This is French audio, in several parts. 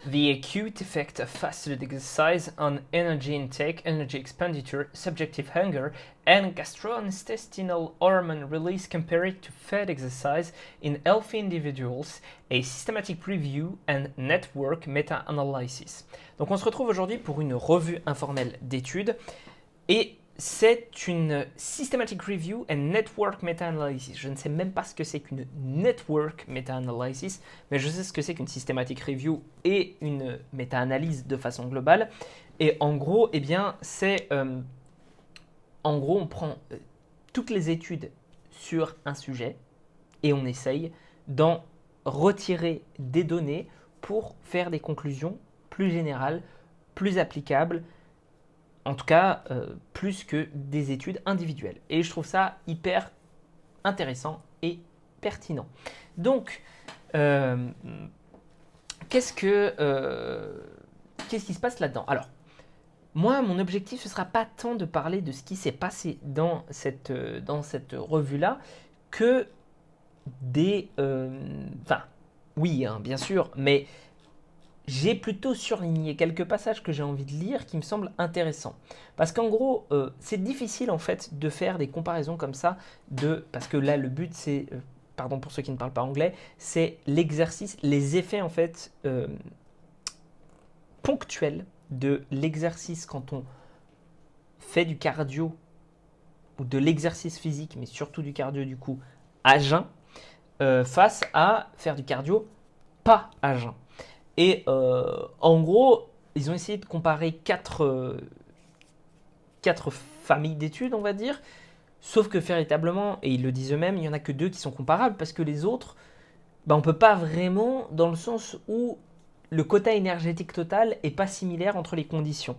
The acute effect of fasted exercise on energy intake, energy expenditure, subjective hunger, and gastrointestinal hormone release compared to fed exercise in healthy individuals, a systematic review and network meta-analysis. Donc on se retrouve aujourd'hui pour une revue informelle d'études et c'est une systematic review and network meta-analysis. Je ne sais même pas ce que c'est qu'une network meta-analysis, mais je sais ce que c'est qu'une systematic review et une meta-analyse de façon globale. Et en gros, eh bien, en gros, on prend toutes les études sur un sujet et on essaye d'en retirer des données pour faire des conclusions plus générales, plus applicables, en tout cas plus que des études individuelles. Et je trouve ça hyper intéressant et pertinent. Donc, qu'est-ce qui se passe là-dedans? Alors, moi, mon objectif, ce ne sera pas tant de parler de ce qui s'est passé dans cette revue-là que des... Enfin, oui, hein, bien sûr, mais j'ai plutôt surligné quelques passages que j'ai envie de lire qui me semblent intéressants. Parce qu'en gros, c'est difficile en fait de faire des comparaisons comme ça, parce que là, le but, c'est, pardon pour ceux qui ne parlent pas anglais, c'est l'exercice, les effets en fait ponctuels de l'exercice quand on fait du cardio ou de l'exercice physique, mais surtout du cardio du coup, à jeun, face à faire du cardio pas à jeun. Et en gros, ils ont essayé de comparer quatre familles d'études, on va dire. Sauf que véritablement, et ils le disent eux-mêmes, il n'y en a que deux qui sont comparables parce que les autres, on ne peut pas vraiment, dans le sens où le quota énergétique total n'est pas similaire entre les conditions.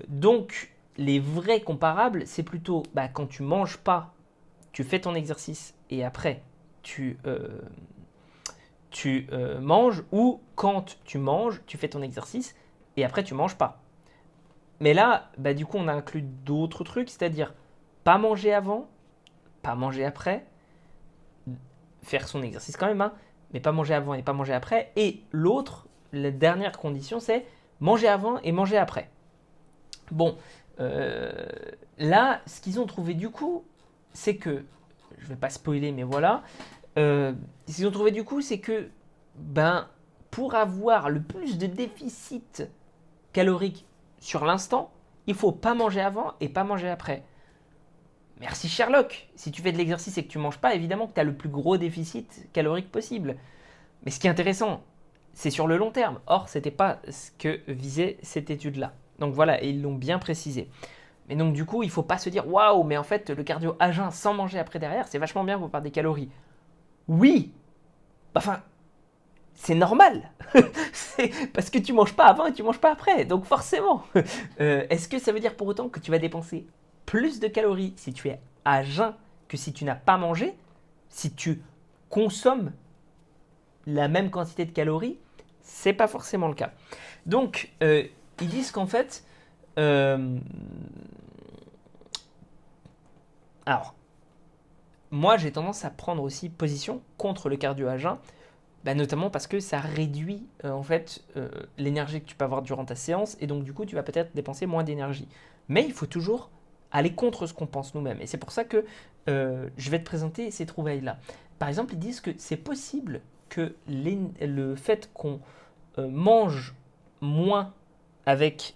Donc, les vrais comparables, c'est plutôt quand tu manges pas, tu fais ton exercice et après tu manges, ou quand tu manges, tu fais ton exercice et après tu manges pas. Mais là, du coup, on a inclus d'autres trucs, c'est-à-dire pas manger avant, pas manger après, faire son exercice quand même, hein, mais pas manger avant et pas manger après. Et l'autre, la dernière condition, c'est manger avant et manger après. Bon, là, ce qu'ils ont trouvé du coup, c'est que, je vais pas spoiler, mais voilà, ce qu'ils ont trouvé du coup, c'est que, pour avoir le plus de déficit calorique sur l'instant, il faut pas manger avant et pas manger après. Merci Sherlock. Si tu fais de l'exercice et que tu manges pas, évidemment que tu as le plus gros déficit calorique possible. Mais ce qui est intéressant, c'est sur le long terme. Or, c'était pas ce que visait cette étude-là. Donc voilà, et ils l'ont bien précisé. Mais donc du coup, il faut pas se dire waouh, mais en fait, le cardio à jeun sans manger après derrière, c'est vachement bien pour perdre des calories. Oui, enfin, c'est normal. C'est parce que tu manges pas avant et tu manges pas après. Donc forcément. Est-ce que ça veut dire pour autant que tu vas dépenser plus de calories si tu es à jeun que si tu n'as pas mangé? Si tu consommes la même quantité de calories, c'est pas forcément le cas. Donc, ils disent qu'en fait, alors, moi j'ai tendance à prendre aussi position contre le cardio à jeun, notamment parce que ça réduit en fait l'énergie que tu peux avoir durant ta séance et donc du coup tu vas peut-être dépenser moins d'énergie. Mais il faut toujours aller contre ce qu'on pense nous-mêmes et c'est pour ça que je vais te présenter ces trouvailles-là. Par exemple, ils disent que c'est possible que le fait qu'on mange moins avec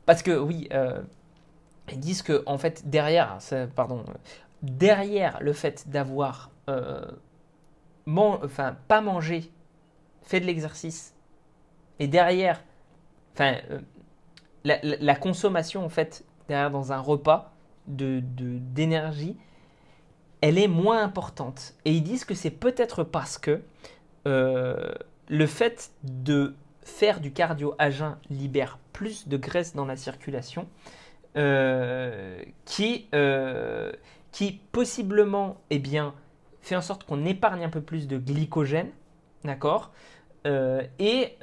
parce que oui, ils disent que en fait derrière le fait d'avoir pas mangé, fait de l'exercice, et derrière, la consommation en fait derrière dans un repas d'énergie, elle est moins importante. Et ils disent que c'est peut-être parce que le fait de faire du cardio à jeun libère plus de graisse dans la circulation, qui possiblement fait en sorte qu'on épargne un peu plus de glycogène, d'accord, et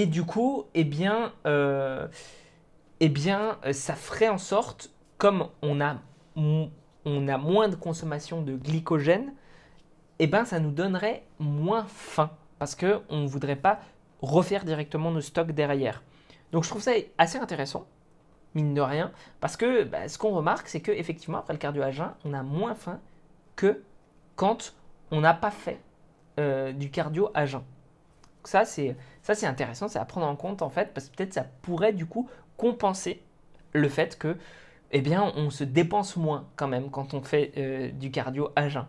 du coup, ça ferait en sorte, comme on a moins de consommation de glycogène, eh ben, ça nous donnerait moins faim parce qu'on ne voudrait pas refaire directement nos stocks derrière. Donc je trouve ça assez intéressant, mine de rien, parce que ce qu'on remarque, c'est qu'effectivement, après le cardio à jeun, on a moins faim que quand on n'a pas fait du cardio à jeun. Ça, c'est intéressant, c'est à prendre en compte en fait, parce que peut-être ça pourrait du coup compenser le fait que, eh bien, on se dépense moins quand même quand on fait du cardio à jeun.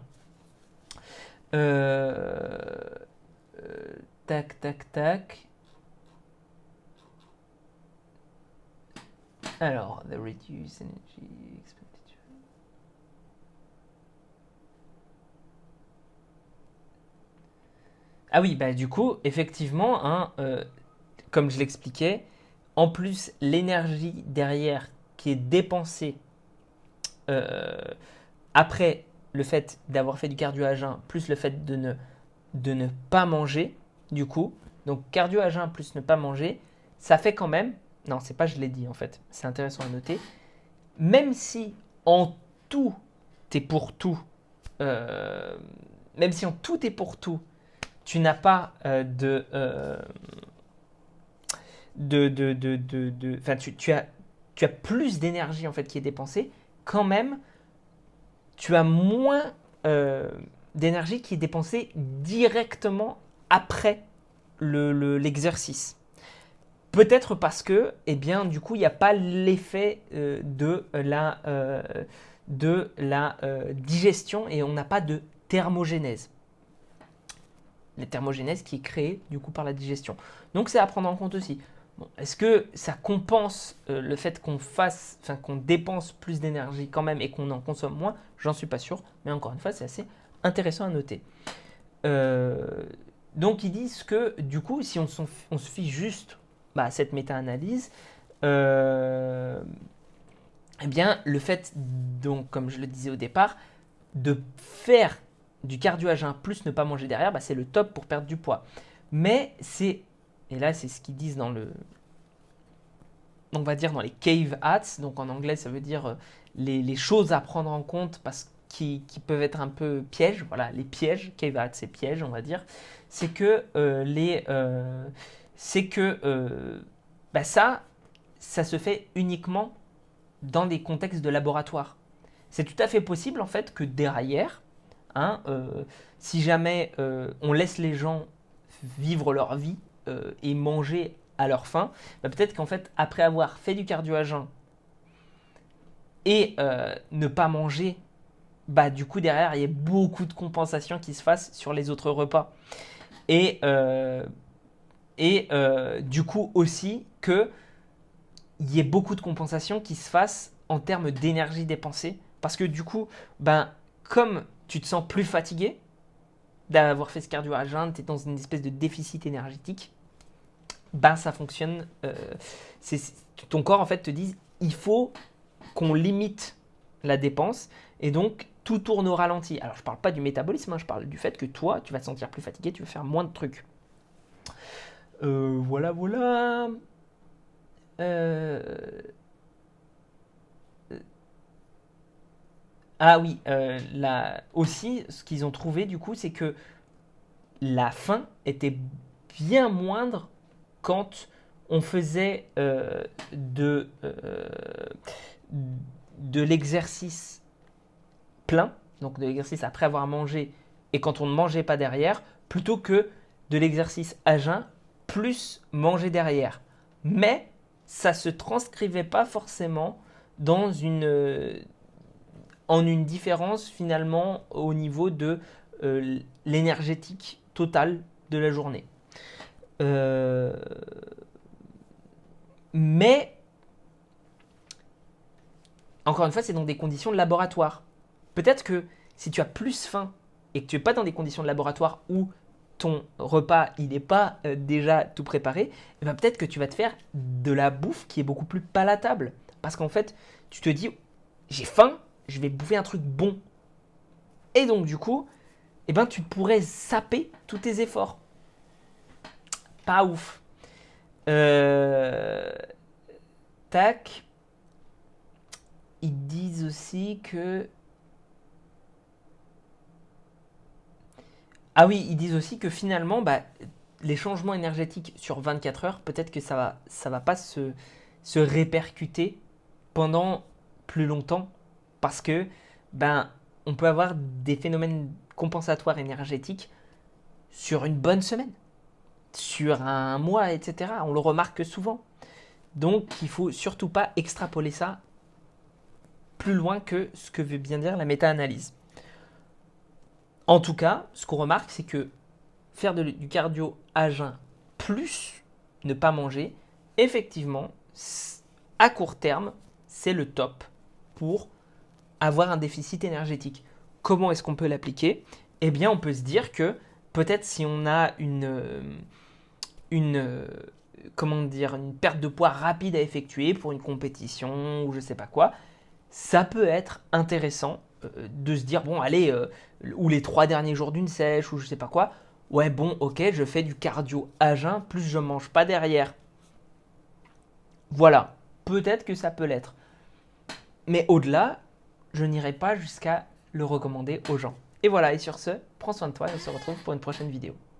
Tac, tac, tac. Alors, the reduced energy expenditure. Ah oui, bah du coup, effectivement, hein, comme je l'expliquais, en plus, l'énergie derrière qui est dépensée euh, après le fait d'avoir fait du cardio à jeun, plus le fait de ne pas manger, du coup, donc cardio à jeun plus ne pas manger, ça fait quand même, non, c'est pas je l'ai dit en fait, c'est intéressant à noter, même si en tout et pour tout, euh, même si en tout et pour tout, tu n'as pas enfin, tu as plus d'énergie en fait qui est dépensée, quand même, tu as moins d'énergie qui est dépensée directement après l'exercice. Peut-être parce que, eh bien, du coup, il n'y a pas l'effet de la digestion et on n'a pas de thermogénèse. La thermogénèse qui est créée du coup par la digestion. Donc c'est à prendre en compte aussi. Bon, est-ce que ça compense le fait qu'on dépense plus d'énergie quand même et qu'on en consomme moins? J'en suis pas sûr, mais encore une fois, c'est assez intéressant à noter. Euh, donc ils disent que du coup, si on se fie juste à cette méta-analyse, euh, eh bien le fait, donc comme je le disais au départ, de faire du cardio à jeun plus ne pas manger derrière, c'est le top pour perdre du poids. Mais et là c'est ce qu'ils disent on va dire dans les cave hats, donc en anglais ça veut dire les choses à prendre en compte parce qui peuvent être un peu pièges, voilà, les pièges, cave hats c'est pièges on va dire, c'est que ça se fait uniquement dans des contextes de laboratoire. C'est tout à fait possible en fait que derrière, hein, si jamais on laisse les gens vivre leur vie et manger à leur faim, peut-être qu'en fait, après avoir fait du cardio à jeun et ne pas manger, du coup, derrière, il y a beaucoup de compensation qui se fassent sur les autres repas. Et du coup, aussi qu'il y ait beaucoup de compensation qui se fassent en termes d'énergie dépensée. Parce que du coup, comme tu te sens plus fatigué, d'avoir fait ce cardio à jeun, tu es dans une espèce de déficit énergétique, ça fonctionne. Ton corps en fait te dit il faut qu'on limite la dépense et donc tout tourne au ralenti. Alors je parle pas du métabolisme, je parle du fait que toi tu vas te sentir plus fatigué, tu vas faire moins de trucs. Voilà, voilà. Euh, Ah oui, là aussi, ce qu'ils ont trouvé du coup, c'est que la faim était bien moindre quand on faisait de l'exercice plein, donc de l'exercice après avoir mangé et quand on ne mangeait pas derrière, plutôt que de l'exercice à jeun plus manger derrière. Mais ça ne se transcrivait pas forcément dans en une différence finalement au niveau de l'énergétique totale de la journée. Euh, mais, encore une fois, c'est dans des conditions de laboratoire. Peut-être que si tu as plus faim et que tu n'es pas dans des conditions de laboratoire où ton repas il n'est pas déjà tout préparé, peut-être que tu vas te faire de la bouffe qui est beaucoup plus palatable. Parce qu'en fait, tu te dis, j'ai faim, je vais bouffer un truc bon. Et donc du coup, tu pourrais saper tous tes efforts. Pas ouf. Euh, Tac. Ils disent aussi que Ah oui, ils disent aussi que finalement, bah, les changements énergétiques sur 24 heures, peut-être que ça va pas se répercuter pendant plus longtemps parce que ben, on peut avoir des phénomènes compensatoires énergétiques sur une bonne semaine, sur un mois, etc. On le remarque souvent. Donc, il faut surtout pas extrapoler ça plus loin que ce que veut bien dire la méta-analyse. En tout cas, ce qu'on remarque, c'est que faire du cardio à jeun plus ne pas manger, effectivement, à court terme, c'est le top pour avoir un déficit énergétique. Comment est-ce qu'on peut l'appliquer? Eh bien, on peut se dire que peut-être si on a une, comment dire, une perte de poids rapide à effectuer pour une compétition ou je sais pas quoi, ça peut être intéressant de se dire, bon, allez, ou les 3 derniers jours d'une sèche ou je sais pas quoi, ouais, bon, ok, je fais du cardio à jeun, plus je mange pas derrière. Voilà, peut-être que ça peut l'être. Mais au-delà, je n'irai pas jusqu'à le recommander aux gens. Et voilà, et sur ce, prends soin de toi et on se retrouve pour une prochaine vidéo.